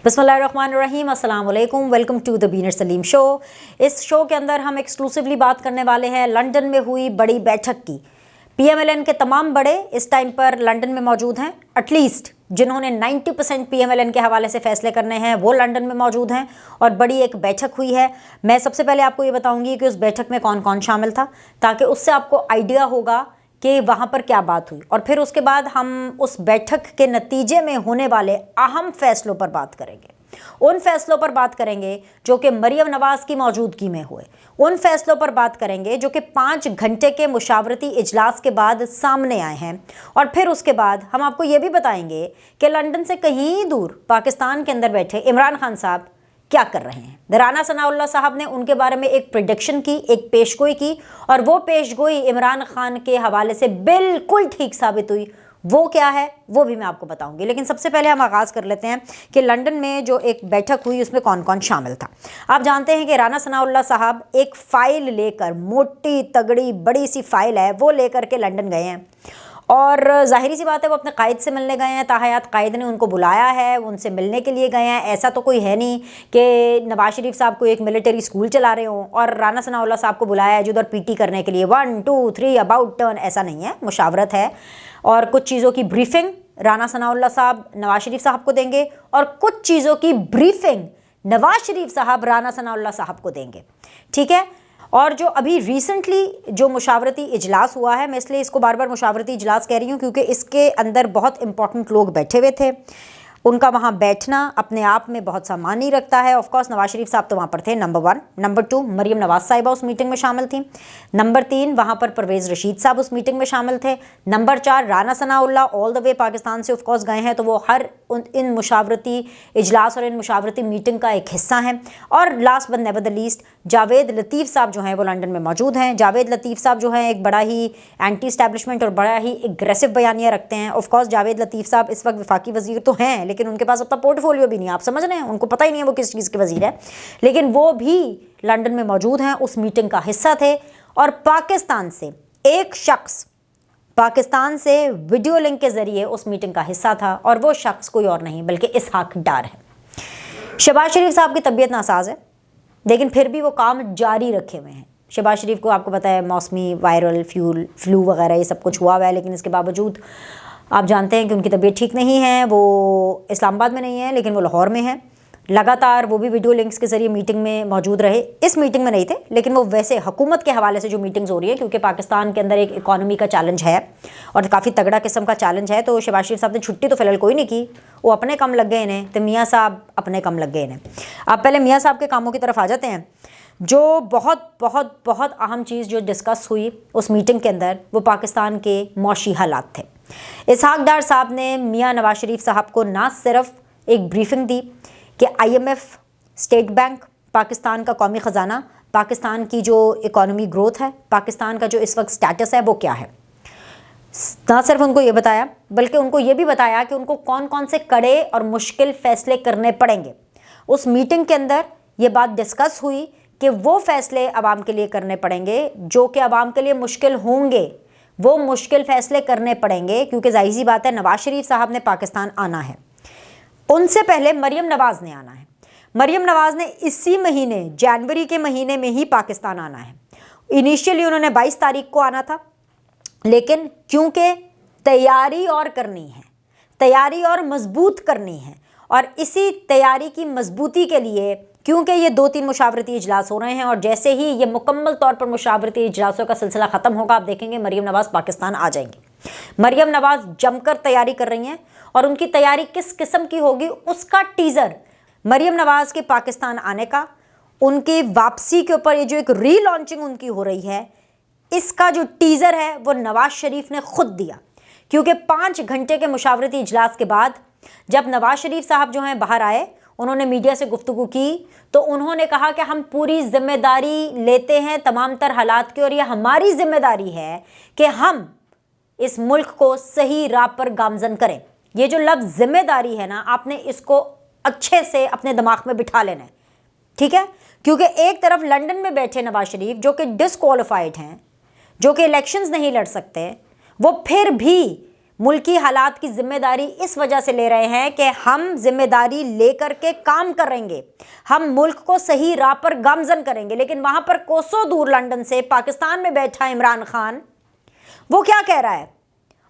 बिस्मिल्लाहिर्रहमानिर्रहीम, अस्सलाम वालेकुम, वेलकम टू द बीनर सलीम शो। इस शो के अंदर हम एक्सक्लूसिवली बात करने वाले हैं लंदन में हुई बड़ी बैठक की। पीएमएलएन के तमाम बड़े इस टाइम पर लंदन में मौजूद हैं। एटलीस्ट जिन्होंने 90% पीएमएलएन के हवाले से फैसले करने हैं वो लंदन में मौजूद हैं और बड़ी एक बैठक हुई है। मैं सबसे पहले आपको ये बताऊंगी कि उस बैठक में कौन कौन शामिल था, ताकि उससे आपको आइडिया होगा कि वहाँ पर क्या बात हुई, और फिर उसके बाद हम उस बैठक के नतीजे में होने वाले अहम फैसलों पर बात करेंगे। उन फैसलों पर बात करेंगे जो कि मरियम नवाज़ की मौजूदगी में हुए। उन फैसलों पर बात करेंगे जो कि 5 घंटे के मुशावरती इजलास के बाद सामने आए हैं। और फिर उसके बाद हम आपको ये भी बताएंगे कि लंदन से कहीं दूर पाकिस्तान के अंदर बैठे इमरान खान साहब क्या कर रहे हैं। राना सनाउल्लाह साहब ने उनके बारे में एक प्रिडिक्शन की, एक पेशगोई की, और वो पेशगोई इमरान खान के हवाले से बिल्कुल ठीक साबित हुई। वो क्या है वो भी मैं आपको बताऊंगी, लेकिन सबसे पहले हम आगाज़ कर लेते हैं कि लंदन में जो एक बैठक हुई उसमें कौन कौन शामिल था। आप जानते हैं कि राना सनाउल्लाह साहब एक फ़ाइल लेकर, मोटी तगड़ी बड़ी सी फाइल है, वो लेकर के लंदन गए हैं। और ज़ाहिरी सी बात है वो अपने कायद से मिलने गए हैं। ताहयात कायद ने उनको बुलाया है, उनसे मिलने के लिए गए हैं। ऐसा तो कोई है नहीं कि नवाज शरीफ साहब को एक मिलिट्री स्कूल चला रहे हों और राना सनाउल्लाह साहब को बुलाया है जो उधर पीटी करने के लिए 1 2 3 अबाउट टर्न, ऐसा नहीं है। मुशावरत है और कुछ चीज़ों की ब्रीफिंग राना सनाउल्लाह साहब नवाज शरीफ साहब को देंगे और कुछ चीज़ों की ब्रीफिंग नवाज शरीफ साहब राना सनाउल्लाह साहब को देंगे, ठीक है। और जो अभी रिसेंटली जो मुशावरती इजलास हुआ है, मैं इसलिए इसको बार बार मुशावरती इजलास कह रही हूँ क्योंकि इसके अंदर बहुत इंपॉर्टेंट लोग बैठे हुए थे। उनका वहाँ बैठना अपने आप में बहुत सा मानी रखता है। ऑफकोर्स नवाज शरीफ साहब तो वहाँ पर थे, नंबर 1। नंबर 2 मरियम नवाज साहिबा उस मीटिंग में शामिल थी। नंबर 3 वहाँ पर परवेज़ रशीद साहब उस मीटिंग में शामिल थे। Number 4 Rana Sanaullah all the way Pakistan से ऑफकोर्स गए हैं, तो वो हर इन मुशावरती इजलास और इन मुशावरती मीटिंग का एक हिस्सा हैं। और last but never the least Javed Latif साहब जो हैं वो लंदन में मौजूद हैं। जावेद लतीफ़ साहब जो हैं एक बड़ा ही एंटी इस्टेब्लिशमेंट और बड़ा ही एग्रेसिव बयानिया रखते हैं। ऑफकोर्स जावेद लतीफ़ साहब इस वक्त वफाकी वज़ीर तो हैं, लेकिन उनके पास अपना पोर्टफोलियो भी नहीं है। आप समझ रहे हैं, उनको पता ही नहीं है वो किस चीज़ के वज़ीर है, लेकिन वो भी लंदन में मौजूद हैं, उस मीटिंग का हिस्सा थे। और पाकिस्तान से एक शख्स पाकिस्तान से वीडियो लिंक के ज़रिए उस मीटिंग का हिस्सा था, और वो शख्स कोई और नहीं बल्कि इसहाक डार है। शहबाज शरीफ साहब की तबीयत नासाज है, लेकिन फिर भी वो काम जारी रखे हुए हैं। शहबाज शरीफ को आपको पता है मौसमी वायरल फ्लू वगैरह ये सब कुछ हुआ हुआ है, लेकिन इसके बावजूद आप जानते हैं कि उनकी तबीयत ठीक नहीं है। वो इस्लामाबाद में नहीं है, लेकिन वो लाहौर में है। लगातार वो भी वीडियो लिंक्स के ज़रिए मीटिंग में मौजूद रहे। इस मीटिंग में नहीं थे, लेकिन वो वैसे हुकूमत के हवाले से जो मीटिंग्स हो रही है, क्योंकि पाकिस्तान के अंदर एक इकॉनमी का चैलेंज है और काफ़ी तगड़ा किस्म का चैलेंज है, तो शहबाज शरीफ साहब ने छुट्टी तो फिलहाल कोई नहीं की, वो अपने कम लग गए इन्हें, तो मियाँ साहब अपने कम लग गए इन्हें। आप पहले मियाँ साहब के कामों की तरफ आ जाते हैं। जो बहुत बहुत बहुत अहम चीज़ जो डिस्कस हुई उस मीटिंग के अंदर, वो पाकिस्तान के मौशी हालात थे। इसहाक डार साहब ने मियाँ नवाज शरीफ साहब को ना सिर्फ एक ब्रीफिंग दी कि IMF, स्टेट बैंक, पाकिस्तान का कौमी ख़जाना, पाकिस्तान की जो इकॉनमी ग्रोथ है, पाकिस्तान का जो इस वक्त स्टेटस है वो क्या है। ना सिर्फ उनको ये बताया, बल्कि उनको ये भी बताया कि उनको कौन कौन से कड़े और मुश्किल फ़ैसले करने पड़ेंगे। उस मीटिंग के अंदर ये बात डिस्कस हुई कि वो फ़ैसले आवाम के लिए करने पड़ेंगे जो कि आवाम के लिए मुश्किल होंगे। वो मुश्किल फ़ैसले करने पड़ेंगे क्योंकि ज़ाहिर सी बात है नवाज शरीफ साहब ने पाकिस्तान आना है, उनसे पहले मरियम नवाज़ ने आना है। मरियम नवाज़ ने इसी महीने जनवरी के महीने में ही पाकिस्तान आना है। इनिशियली उन्होंने 22 तारीख को आना था, लेकिन क्योंकि तैयारी और करनी है, तैयारी और मजबूत करनी है, और इसी तैयारी की मजबूती के लिए क्योंकि ये 2-3 मुशावरती इजलास हो रहे हैं, और जैसे ही ये मुकम्मल तौर पर मुशावरती इजलासों का सिलसिला ख़त्म होगा, आप देखेंगे मरियम नवाज़ पाकिस्तान आ जाएंगी। मरियम नवाज़ जमकर तैयारी कर रही हैं, और उनकी तैयारी किस किस्म की होगी उसका टीज़र मरियम नवाज़ के पाकिस्तान आने का, उनकी वापसी के ऊपर ये जो एक रीलॉन्चिंग उनकी हो रही है, इसका जो टीज़र है वो नवाज शरीफ ने खुद दिया। क्योंकि 5 घंटे के मुशावरती इजलास के बाद जब नवाज शरीफ साहब जो हैं बाहर आए, उन्होंने मीडिया से गुफ्तगू की, तो उन्होंने कहा कि हम पूरी जिम्मेदारी लेते हैं तमाम तर हालात की, और ये हमारी जिम्मेदारी है कि हम इस मुल्क को सही राह पर गामजन करें। ये जो लफ्ज़ जिम्मेदारी है ना, आपने इसको अच्छे से अपने दिमाग में बिठा लेना है, ठीक है। क्योंकि एक तरफ लंदन में बैठे नवाज शरीफ जो कि डिसक्वालिफाइड हैं, जो कि इलेक्शंस नहीं लड़ सकते, वो फिर भी मुल्की हालात की जिम्मेदारी इस वजह से ले रहे हैं कि हम जिम्मेदारी लेकर के काम करेंगे, हम मुल्क को सही राह पर गामजन करेंगे। लेकिन वहां पर कोसों दूर लंदन से पाकिस्तान में बैठा इमरान खान वो क्या कह रहा है?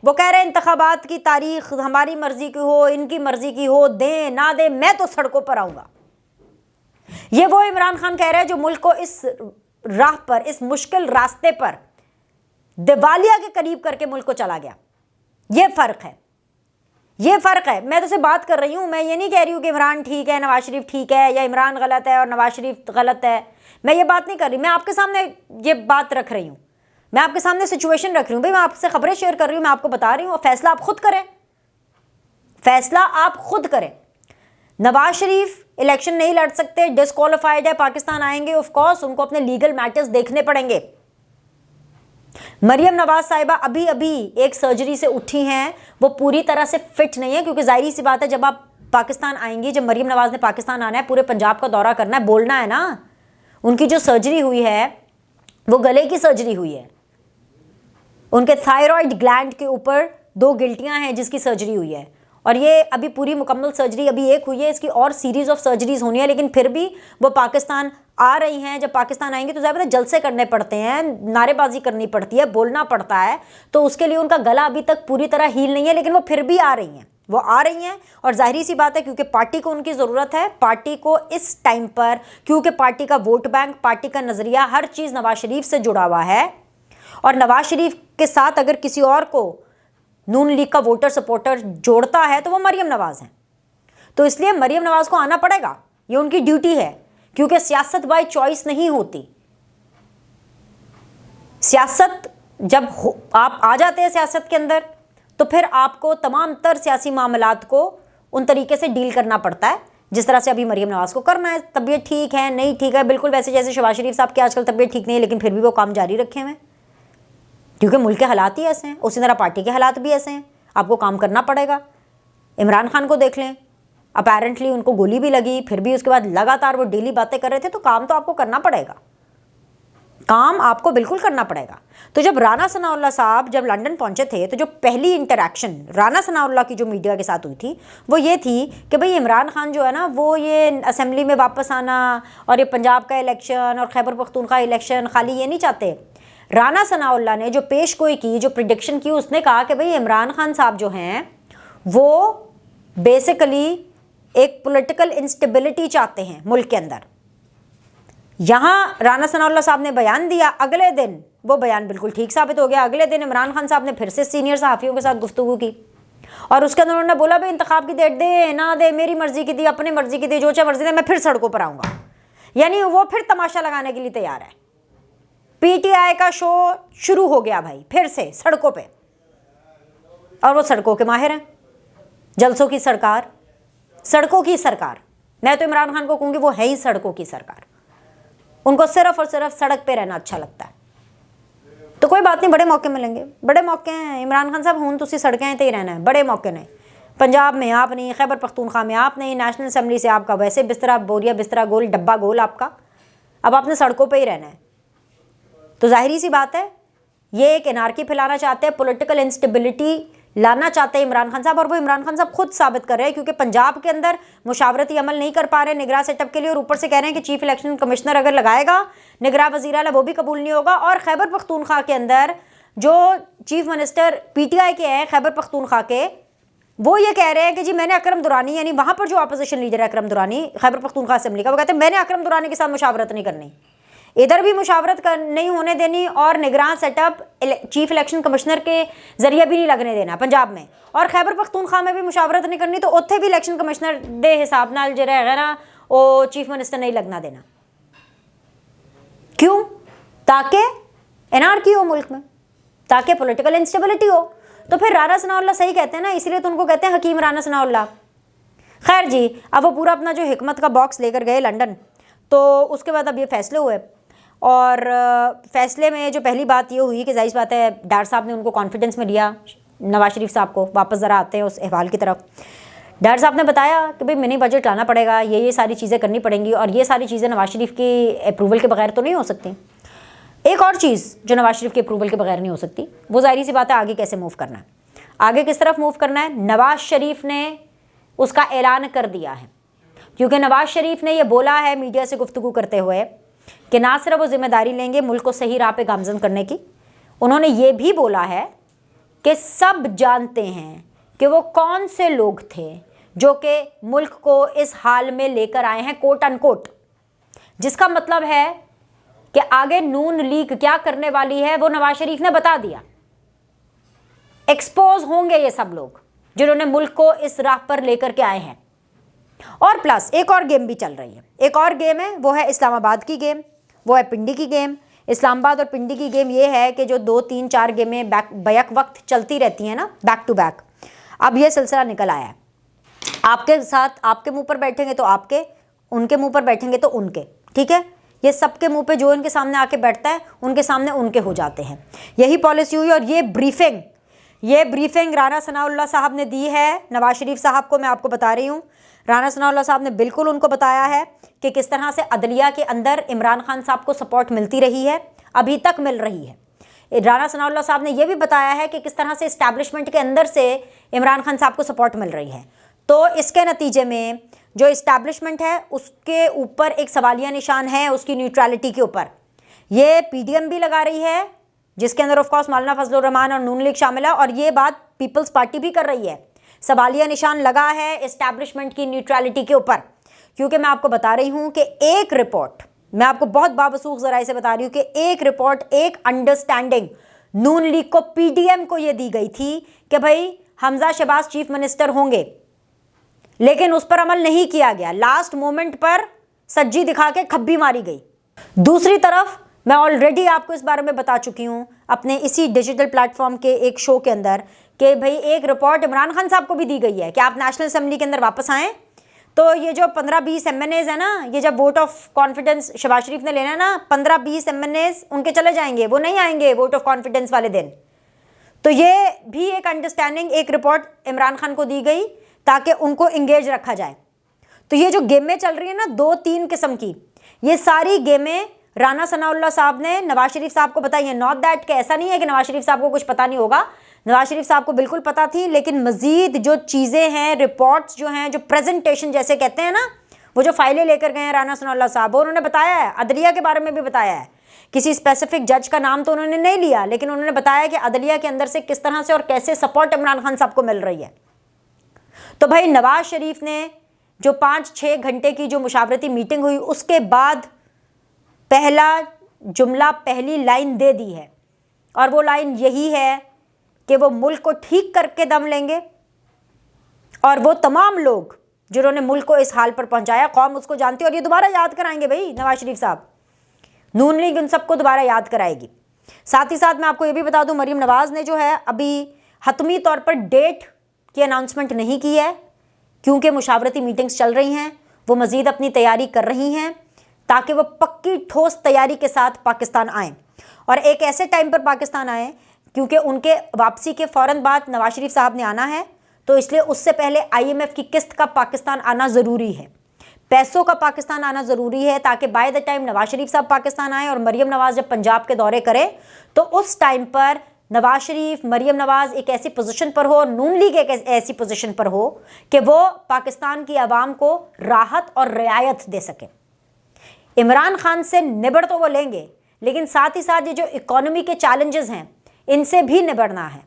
वो कह रहे हैं इंतखाबात की तारीख हमारी मर्जी की हो, इनकी मर्जी की हो, दें ना दें, मैं तो सड़कों पर आऊंगा। ये वो इमरान खान कह रहे हैं जो मुल्क को इस राह पर, इस मुश्किल रास्ते पर दिवालिया के करीब करके मुल्क को चला गया। ये फर्क है, ये फर्क है। मैं तो से बात कर रही हूं, मैं ये नहीं कह रही हूं कि इमरान ठीक है, नवाज शरीफ ठीक है, या इमरान गलत है और नवाज शरीफ गलत है। मैं ये बात नहीं कर रही, मैं आपके सामने ये बात रख रही हूं, मैं आपके सामने सिचुएशन रख रही हूं भाई, मैं आपसे खबरें शेयर कर रही हूं, मैं आपको बता रही हूं। फैसला आप खुद करें, फैसला आप खुद करें। नवाज शरीफ इलेक्शन नहीं लड़ सकते, डिस्क्वालिफाइड है, पाकिस्तान आएंगे, ऑफ कोर्स उनको अपने लीगल मैटर्स देखने पड़ेंगे। मरियम नवाज साहिबा अभी अभी एक सर्जरी से उठी हैं, वो पूरी तरह से फिट नहीं है, क्योंकि जाहिर सी बात है जब आप पाकिस्तान आएंगी, जब मरियम नवाज ने पाकिस्तान आना है, पूरे पंजाब का दौरा करना है, बोलना है ना। उनकी जो सर्जरी हुई है वो गले की सर्जरी हुई है, उनके थायराइड ग्लैंड के ऊपर 2 गिल्टियां हैं जिसकी सर्जरी हुई है, और ये अभी पूरी मुकम्मल सर्जरी अभी एक हुई है, इसकी और सीरीज ऑफ सर्जरीज होनी है। लेकिन फिर भी वो पाकिस्तान आ रही हैं। जब पाकिस्तान आएंगे तो ज़्यादा जलसे करने पड़ते हैं, नारेबाजी करनी पड़ती है, बोलना पड़ता है, तो उसके लिए उनका गला अभी तक पूरी तरह हील नहीं है, लेकिन वो फिर भी आ रही हैं, वो आ रही हैं। और जाहिर सी बात है क्योंकि पार्टी को उनकी ज़रूरत है, पार्टी को इस टाइम पर, क्योंकि पार्टी का वोट बैंक, पार्टी का नज़रिया, हर चीज़ नवाज शरीफ से जुड़ा हुआ है, और नवाज शरीफ के साथ अगर किसी और को नून लीग का वोटर सपोर्टर जोड़ता है तो वो मरियम नवाज हैं। तो इसलिए मरियम नवाज को आना पड़ेगा, ये उनकी ड्यूटी है, क्योंकि सियासत बाय चॉइस नहीं होती। सियासत जब आप आ जाते हैं सियासत के अंदर, तो फिर आपको तमाम तर सियासी मामलात को उन तरीके से डील करना पड़ता है जिस तरह से अभी मरियम नवाज को करना है। तबीयत ठीक है, नहीं ठीक है, बिल्कुल वैसे जैसे शहबाज शरीफ साहब की आजकल तबीयत ठीक नहीं है, लेकिन फिर भी वो काम जारी रखे हुए हैं, क्योंकि मुल्क के हालात ही ऐसे हैं। उसी तरह पार्टी के हालात भी ऐसे हैं, आपको काम करना पड़ेगा। इमरान खान को देख लें, अपेरेंटली उनको गोली भी लगी, फिर भी उसके बाद लगातार वो डेली बातें कर रहे थे, तो काम तो आपको करना पड़ेगा, काम आपको बिल्कुल करना पड़ेगा। तो जब राना सनाउल्लाह साहब जब लंदन पहुंचे थे, तो जो पहली इंटरैक्शन राना सनाउल्लाह की जो मीडिया के साथ हुई थी वो ये थी कि भाई इमरान खान जो है ना, वो ये असेंबली में वापस आना और ये पंजाब का इलेक्शन और खैबर पख्तूनख्वा इलेक्शन खाली ये नहीं चाहते। राना सनाउल्लाह ने जो पेशगोई की, जो प्रिडिक्शन की, उसने कहा कि भाई इमरान खान साहब जो हैं वो बेसिकली एक पॉलिटिकल इंस्टेबिलिटी चाहते हैं मुल्क के अंदर। यहाँ राना सनाउल्लाह साहब ने बयान दिया, अगले दिन वो बयान बिल्कुल ठीक साबित हो गया। अगले दिन इमरान खान साहब ने फिर से सीनियर सहाफ़ियों के साथ गुफ्तगू की, और उसके अंदर उन्होंने बोला भाई इंतखाब की डेट दे ना दे, मेरी मर्जी की दी, अपनी मर्जी की दी, जो चाहे मर्जी दे, मैं फिर सड़कों पर आऊँगा। यानी वो फिर तमाशा लगाने के लिए तैयार है। पीटीआई का शो शुरू हो गया भाई, फिर से सड़कों पे, और वो सड़कों के माहिर हैं, जलसों की सरकार, सड़कों की सरकार। मैं तो इमरान खान को कहूँगी वो है ही सड़कों की सरकार, उनको सिर्फ और सिर्फ सड़क पे रहना अच्छा लगता है। तो कोई बात नहीं, बड़े मौके मिलेंगे, बड़े मौके हैं। इमरान खान साहब हूँ तुसी सड़कें ते ही रहना है, बड़े मौके ने। पंजाब में आप नहीं, खैबर पख्तूनख्वा में आप नहीं, नेशनल असम्बली से आपका वैसे बिस्तरा, बोरिया बिस्तरा गोल, डब्बा गोल आपका, अब आपने सड़कों पर ही रहना है। तो जाहिर सी बात है ये एक एनार्की फैलाना चाहते हैं, पॉलिटिकल इंस्टेबिलिटी लाना चाहते हैं इमरान खान साहब, और वो इमरान खान साहब खुद साबित कर रहे हैं, क्योंकि पंजाब के अंदर मुशावरती अमल नहीं कर पा रहे निगरान सेटअप के लिए, और ऊपर से कह रहे हैं कि चीफ इलेक्शन कमिश्नर अगर लगाएगा निगरान वज़ीर आला वो भी कबूल नहीं होगा। और खैबर पख्तूनख्वा के अंदर जो चीफ मिनिस्टर पीटीआई के हैं खैबर पख्तूनख्वा के, वो ये कह रहे हैं कि जी मैंने अकरम दुरानी, यानी वहाँ पर जो अपोजिशन लीडर है अकरम दुरानी खैबर पख्तूनख्वा असेंबली का, वो कहते हैं मैंने अकरम दुरानी के साथ मुशावरत नहीं करनी, इधर भी मुशावरत नहीं होने देनी, और निगरान सेटअप चीफ इलेक्शन कमिश्नर के जरिए भी नहीं लगने देना पंजाब में, और खैबर पख्तूनख्वा में भी मुशावरत नहीं करनी, तो उत्थे भी इलेक्शन कमिश्नर दे हिसाब नाल जो रहेगा ना वो चीफ मिनिस्टर नहीं लगना देना। क्यों? ताकि एनार्की हो मुल्क में, ताकि पॉलिटिकल इंस्टेबिलिटी हो। तो फिर राना सनाउल्लाह सही कहते हैं ना, इसलिए तो उनको कहते हैं हकीम राना सनाउल्लाह। खैर जी, अब वो पूरा अपना जो हिकमत का बॉक्स लेकर गए लंदन, तो उसके बाद अब ये फैसले हुए, और फैसले में जो पहली बात ये हुई कि जाहिर बात है डार साहब ने उनको कॉन्फिडेंस में लिया नवाज शरीफ साहब को। वापस ज़रा आते हैं उस अहवाल की तरफ। डार साहब ने बताया कि भाई मिनी बजट लाना पड़ेगा, ये सारी चीज़ें करनी पड़ेंगी, और ये सारी चीज़ें नवाज शरीफ की अप्रूवल के बगैर तो नहीं हो सकती। एक और चीज़ जो नवाज शरीफ के अप्रूवल के बगैर नहीं हो सकती, वो जाहिर सी बात है आगे कैसे मूव करना है। आगे किस तरफ मूव करना है? नवाज शरीफ ने उसका ऐलान कर दिया है, क्योंकि नवाज शरीफ ने यह बोला है मीडिया से गुफ्तगू करते हुए कि ना सिर्फ वो जिम्मेदारी लेंगे मुल्क को सही राह पे गामजन करने की, उन्होंने ये भी बोला है कि सब जानते हैं कि वो कौन से लोग थे जो कि मुल्क को इस हाल में लेकर आए हैं, कोट अनकोट। जिसका मतलब है कि आगे नून लीग क्या करने वाली है वो नवाज शरीफ ने बता दिया। एक्सपोज होंगे ये सब लोग जिन्होंने मुल्क को इस राह पर लेकर के आए हैं। और प्लस एक और गेम भी चल रही है, एक और गेम है, वो है इस्लामाबाद की गेम, वो है पिंडी की गेम। इस्लामाबाद और पिंडी की गेम ये है कि जो 2 3 4 गेमें बैक वक्त चलती रहती हैं ना, बैक टू बैक, अब ये सिलसिला निकल आया है। आपके साथ आपके मुंह पर बैठेंगे तो आपके, उनके मुंह पर बैठेंगे तो उनके, ठीक है। ये सबके मुंह पे जो इनके सामने आके बैठता है उनके सामने उनके हो जाते हैं। यही पॉलिसी हुई। और ये ब्रीफिंग राना सनाउल्लाह साहब ने दी है नवाज शरीफ साहब को। मैं आपको बता रही हूँ, राना सनाउल्लाह साहब ने बिल्कुल उनको बताया है कि किस तरह से अदलिया के अंदर इमरान खान साहब को सपोर्ट मिलती रही है, अभी तक मिल रही है। राना सनाउल्लाह साहब ने यह भी बताया है कि किस तरह से इस्टेब्लिशमेंट के अंदर से इमरान खान साहब को सपोर्ट मिल रही है। तो इसके नतीजे में जो इस्टेब्लिशमेंट है उसके ऊपर एक सवालिया निशान है, उसकी न्यूट्रलिटी के ऊपर। ये पीडीएम भी लगा रही है, जिसके अंदर ऑफ कोर्स मौलाना फजलुर रहमान और नून लीग शामिल है, और ये बात पीपल्स पार्टी भी कर रही है। सवालिया निशान लगा है इस्टेब्लिशमेंट की न्यूट्रलिटी के ऊपर, क्योंकि मैं आपको बता रही हूं कि एक रिपोर्ट, मैं आपको बहुत बावसूख जराए से बता रही हूं कि एक रिपोर्ट, एक अंडरस्टैंडिंग नून लीग को, पीडीएम को यह दी गई थी कि भाई हमजा शहबाज चीफ मिनिस्टर होंगे, लेकिन उस पर अमल नहीं किया गया। लास्ट मोमेंट पर सज्जी दिखा के खब्बी मारी गई। दूसरी तरफ मैं ऑलरेडी आपको इस बारे में बता चुकी हूं अपने इसी डिजिटल प्लेटफॉर्म के एक शो के अंदर कि भाई एक रिपोर्ट इमरान खान साहब को भी दी गई है कि आप नेशनल असेंबली के अंदर वापस आएँ। तो ये जो 15-20 MNAs है ना, ये जब वोट ऑफ कॉन्फिडेंस शहबाज शरीफ ने लेना है ना, 15-20 MNAs उनके चले जाएंगे, वो नहीं आएंगे वोट ऑफ कॉन्फिडेंस वाले दिन। तो ये भी एक अंडरस्टैंडिंग, एक रिपोर्ट इमरान खान को दी गई ताकि उनको इंगेज रखा जाए। तो ये जो गेमें चल रही है ना 2-3 किस्म की, ये सारी गेमें राना सनाउल्लाह साहब ने नवाज शरीफ साहब को बताई है। नॉट दैट कि ऐसा नहीं है कि नवाज शरीफ साहब को कुछ पता नहीं होगा, नवाज शरीफ साहब को बिल्कुल पता थी, लेकिन मजीद जो चीज़ें हैं, रिपोर्ट्स जो हैं, जो प्रेजेंटेशन जैसे कहते हैं ना, वो जो फाइलें लेकर गए हैं राना सनाउल्लाह साहब, वो उन्होंने बताया है। अदलिया के बारे में भी बताया है, किसी स्पेसिफिक जज का नाम तो उन्होंने नहीं लिया, लेकिन उन्होंने बताया कि अदलिया के अंदर से किस तरह से और कैसे सपोर्ट इमरान खान साहब को मिल रही है। तो भाई नवाज शरीफ ने जो 5-6 घंटे की जो मुशावरती मीटिंग हुई, उसके बाद पहला जुमला, पहली लाइन दे दी है, और वो लाइन यही है कि वो मुल्क को ठीक करके दम लेंगे, और वो तमाम लोग जिन्होंने मुल्क को इस हाल पर पहुंचाया, कौम उसको जानती है, और ये दोबारा याद कराएंगे भाई नवाज शरीफ साहब, नून लीग उन सबको दोबारा याद कराएगी। साथ ही साथ मैं आपको ये भी बता दूं, मरीम नवाज ने जो है अभी हतमी तौर पर डेट की अनाउंसमेंट नहीं की है, क्योंकि मुशावरती मीटिंग्स चल रही हैं, वो मज़ीद अपनी तैयारी कर रही हैं ताकि वो पक्की ठोस तैयारी के साथ पाकिस्तान आएँ, और एक ऐसे टाइम पर पाकिस्तान आएँ क्योंकि उनके वापसी के फ़ौरन बाद नवाज शरीफ साहब ने आना है, तो इसलिए उससे पहले IMF की किस्त का पाकिस्तान आना ज़रूरी है, पैसों का पाकिस्तान आना ज़रूरी है, ताकि by the time Nawaz Sharif साहब पाकिस्तान आए और मरीम नवाज़ जब पंजाब के दौरे करें तो उस टाइम पर नवाज शरीफ, मरीम नवाज़ एक ऐसी पोजीशन पर हो, और नून लीग एक ऐसी पोजीशन पर हो कि वो पाकिस्तान की आवाम को राहत और रियायत दे सके। इमरान खान से निबड़ तो वो लेंगे, लेकिन साथ ही साथ ये जो इकोनॉमी के चैलेंजेस हैं इनसे भी निबड़ना है,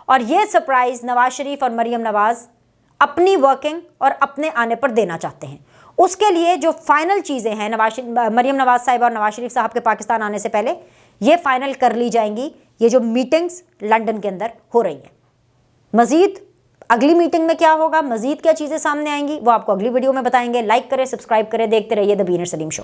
और ये सरप्राइज़ नवाज शरीफ और मरीम नवाज़ अपनी वर्किंग और अपने आने पर देना चाहते हैं। उसके लिए जो फाइनल चीज़ें हैं मरीम नवाज़ साहिब और नवाज शरीफ साहब के पाकिस्तान आने से पहले ये फाइनल कर ली जाएंगी, ये जो मीटिंग्स लंदन के अंदर हो रही हैं। मज़ीद अगली मीटिंग में क्या होगा, मज़ीद क्या चीज़ें सामने आएंगी, वो आपको अगली वीडियो में बताएंगे। लाइक करें, सब्सक्राइब करें, देखते रहिए द बीनर सलीम शो।